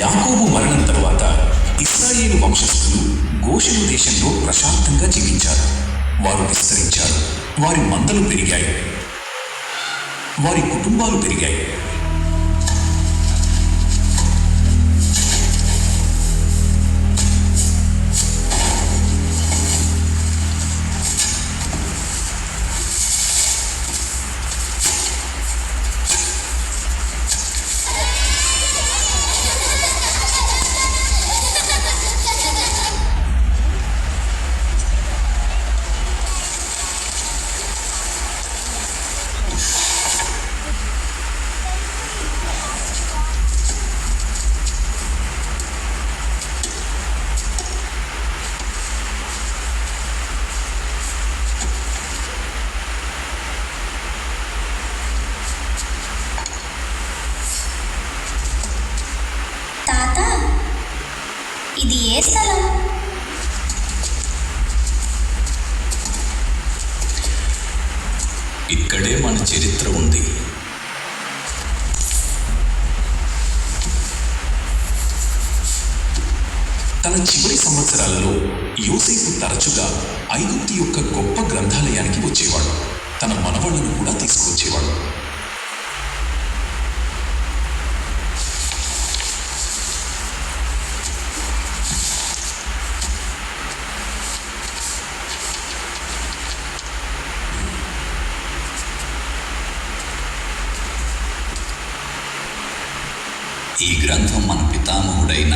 యాకోబు మరణం తరువాత ఇశ్రాయేలు వంశస్థులు గోషెను దేశంలో ప్రశాంతంగా జీవించారు. వారు విస్తరించారు. వారి మందలు పెరిగాయి. వారి కుటుంబాలు పెరిగాయి. తాత, ఇది ఏ స్థలం? ఇక్కడే మన చరిత్ర ఉంది. తన చివరి సంవత్సరాలలో యోసేపు తరచుగా ఐగుప్తు యొక్క గొప్ప గ్రంథాలయానికి వచ్చేవాడు. తన మనవళ్లను కూడా తీసుకువచ్చేవాడు. ఈ గ్రంథం మన పితామహుడైన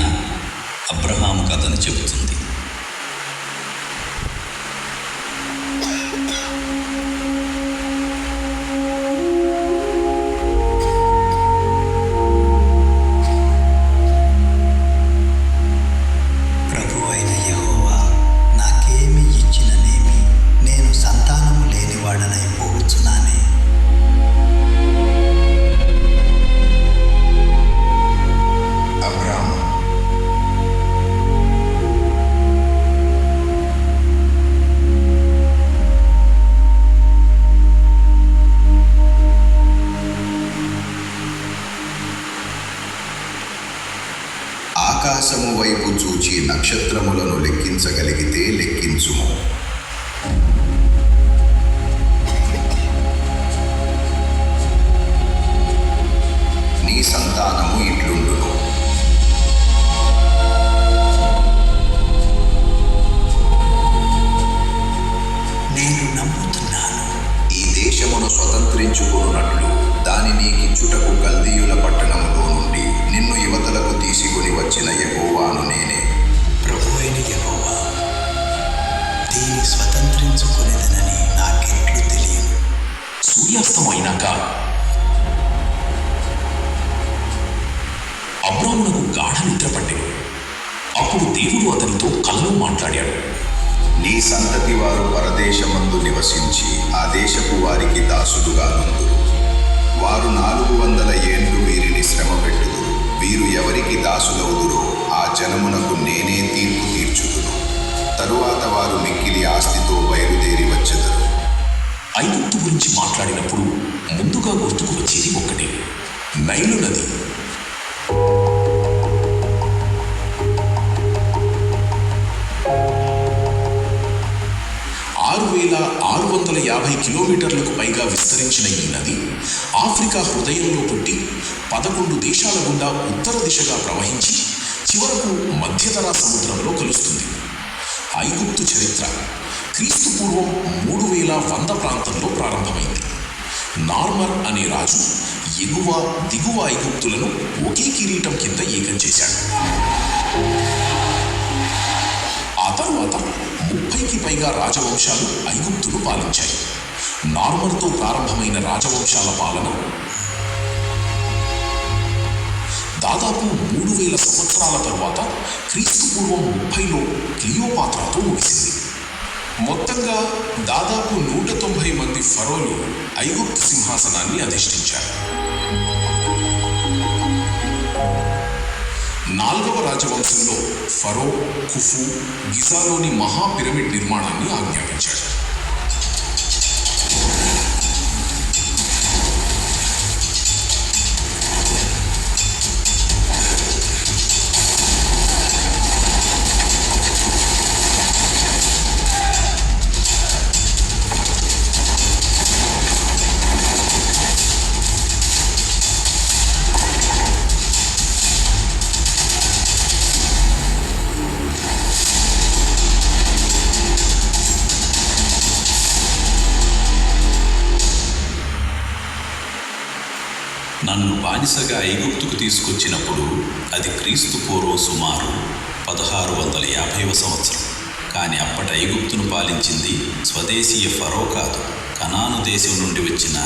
అబ్రహాము కథను చెబుతుంది. ప్రభువైన యెహోవా నాకేమి ఇచ్చిననేమి, నేను సంతానము లేనివాడనైపోవచ్చునానే. అబ్రాము ఆకాశము వైపు చూచి నక్షత్రములను లెక్కించగలిగితే లెక్కించుము. నీ సంతానము ఇట్లుండును. నేను నమ్ముతున్నాను, ఈ దేశమును స్వతంత్రించుకున్నట్లు దాని నీకిచ్చుటకు కల్దీయుల పట్టణములో నుండి నిన్ను యువతలకు తీసుకొని వచ్చిన యెహోవాను నేనే. ప్రభువైన యెహోవా, దీన్ని స్వతంత్రించుకునేదనని నాకెట్లు తెలియదు. సూర్యాస్తమైనాక అబ్రామునకు గాఢ నిద్ర పట్టింది. అప్పుడు దేవుడు అతనితో కలలో మాట్లాడాడు. నీ సంతతి వారు పరదేశమందు నివసించి ఆ దేశపు వారికి దాసులుగా నుందురు. వారు 400 ఏండ్లు వీరిని శ్రమ పెట్టుదురు. వీరు ఎవరికి దాసులవుదురో ఆ జనమునకు నేనే తీర్పు తీర్చుదును. తరువాత వారు మిక్కిలి ఆస్తితో బయలుదేరి వచ్చెదరు. ఐగుప్తు గురించి మాట్లాడినప్పుడు ముందుగా గుర్తుకు వచ్చేది ఒకటి, నైలు నది. కిలోమీటర్లకు పైగా విస్తరించిన ఈ నది ఆఫ్రికా హృదయంలో పుట్టి 11 దేశాల గుండా ఉత్తర దిశగా ప్రవహించి చివరకు మధ్యధరా సముద్రంలో కలుస్తుంది. ఐగుప్తు చరిత్ర క్రీస్తు పూర్వం 3100 ప్రాంతంలో ప్రారంభమైంది. నార్మర్ అనే రాజు ఎగువ దిగువ ఐగుప్తులను ఒకే కిరీటం కింద ఏకం చేశాడు. ఆ తరువాత 30కి పైగా రాజవంశాలు ఐగుప్తును పాలించాయి. నార్మర్తో ప్రారంభమైన రాజవంశాల పాలన దాదాపు 3000 సంవత్సరాల తరువాత క్రీస్తు పూర్వం 30లో క్లియోపాత్రాతో ముగిసింది. మొత్తంగా దాదాపు 190 మంది ఫరోలు ఐగుప్తు సింహాసనాన్ని అధిష్ఠించారు. 4వ రాజవంశంలో ఫరో ఖుఫు గిజాలోని మహా పిరమిడ్ నిర్మాణాన్ని ఆజ్ఞాపించాడు. నన్ను బానిసగా ఐగుప్తుకు తీసుకొచ్చినప్పుడు అది క్రీస్తు పూర్వం సుమారు 1650వ సంవత్సరం. కానీ అప్పటి ఐగుప్తును పాలించింది స్వదేశీయ ఫరో కాదు, కనాను దేశం నుండి వచ్చిన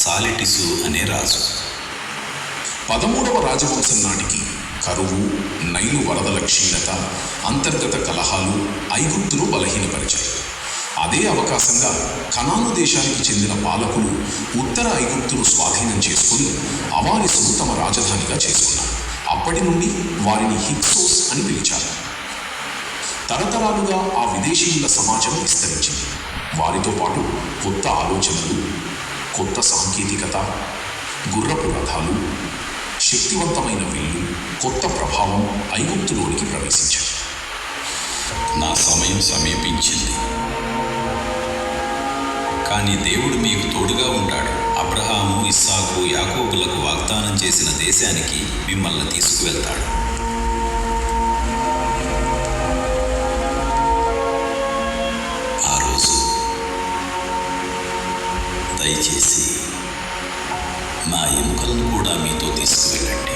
సాలిటిసు అనే రాజు. 13వ రాజవంశం నాటికి కరువు, నైలు వరదల క్షీణత, అంతర్గత కలహాలు ఐగుప్తును బలహీనపరిచాయి. అదే అవకాశంగా కనాను దేశానికి చెందిన పాలకులు ఉత్తర ఐగుప్తును స్వాధీనం చేసుకుని అవారిసును తమ రాజధానిగా చేసుకున్నారు. అప్పటి నుండి వారిని హిక్సోస్ అని పిలిచారు. తరతరాలుగా ఆ విదేశీయుల సమాజం విస్తరించింది. వారితో పాటు కొత్త ఆలోచనలు, కొత్త సాంకేతికత, గుర్రపు రథాలు, శక్తివంతమైన విల్లు, కొత్త ప్రభావం ఐగుప్తులోనికి ప్రవేశించాయి. నా సమయం సమీపించింది, కానీ దేవుడు మీకు తోడుగా ఉంటాడు. అబ్రహాము, ఇస్సాకు, యాకోబులకు వాగ్దానం చేసిన దేశానికి మిమ్మల్ని తీసుకువెళ్తాడు. ఆ రోజు దయచేసి నా ఎముకలను కూడా మీతో తీసుకువెళ్ళండి.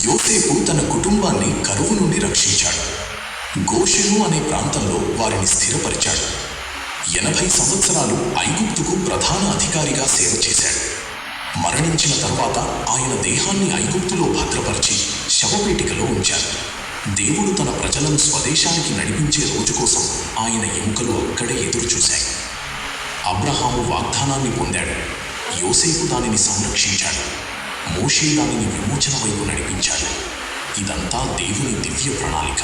యోసేపు తన కుటుంబాన్ని కరువు నుండి రక్షించాడు. గోషెను అనే ప్రాంతంలో వారిని స్థిరపరిచాడు. 80 సంవత్సరాలు ఐగుప్తుకు ప్రధాన అధికారిగా సేవ చేశాడు. మరణించిన తరువాత ఆయన దేహాన్ని ఐగుప్తులో భద్రపరిచి శవపేటికలో ఉంచారు. దేవుడు తన ప్రజలను స్వదేశానికి నడిపించే రోజు కోసం ఆయన ఎముకలు అక్కడే ఎదురు చూశాయి. అబ్రహాము వాగ్దానాన్ని పొందాడు. యోసేపు దానిని సంరక్షించాడు. మోషే దానిని విమోచన వైపు నడిపించాడు. ఇదంతా దేవుని దివ్య ప్రణాళిక.